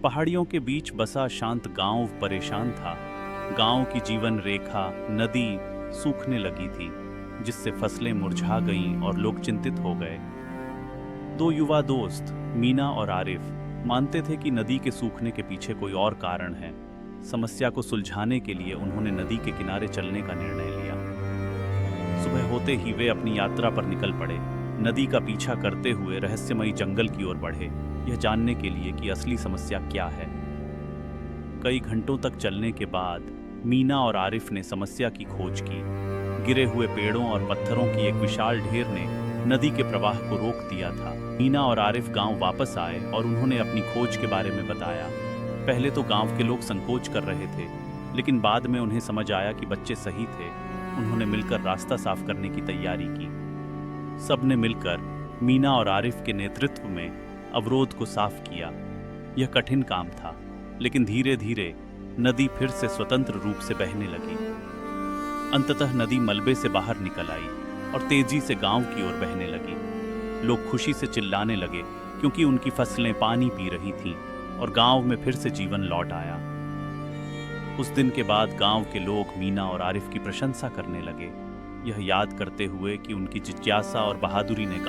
पहाड़ियों के बीच बसा शांत गांव परेशान था। गांव की जीवन रेखा नदी सूखने लगी थी, जिससे फसलें मुरझा गईं और लोग चिंतित हो गए। दो युवा दोस्त मीना और आरिफ मानते थे कि नदी के सूखने के पीछे कोई और कारण है। समस्या को सुलझाने के लिए उन्होंने नदी के किनारे चलने का निर्णय लिया। सुबह होते ही वे अपनी यात्रा पर निकल पड़े। नदी का पीछा करते हुए रहस्यमयी जंगल की ओर बढ़े, यह जानने के लिए कि असली समस्या क्या है। कई घंटों तक चलने के बाद मीना और आरिफ ने समस्या की खोज की। गिरे हुए पेड़ों और पत्थरों की एक विशाल ढेर ने नदी के प्रवाह को रोक दिया था। मीना और आरिफ गांव वापस आए और उन्होंने अपनी खोज के बारे में बताया। पहले तो गांव के लोग संकोच कर रहे थे, लेकिन बाद में उन्हें समझ आया कि बच्चे सही थे। उन्होंने मिलकर रास्ता साफ करने की तैयारी की। सबने मिलकर मीना और आरिफ के नेतृत्व में अवरोध को साफ किया। यह कठिन काम था, लेकिन धीरे धीरे नदी फिर से स्वतंत्र रूप से बहने लगी। अंततः नदी मलबे से बाहर निकल आई और तेजी से गांव की ओर बहने लगी। लोग खुशी से चिल्लाने लगे, क्योंकि उनकी फसलें पानी पी रही थीं और गांव में फिर से जीवन लौट आया। उस दिन के बाद गांव के लोग मीना और आरिफ की प्रशंसा करने लगे, यह याद करते हुए कि उनकी जिज्ञासा और बहादुरी ने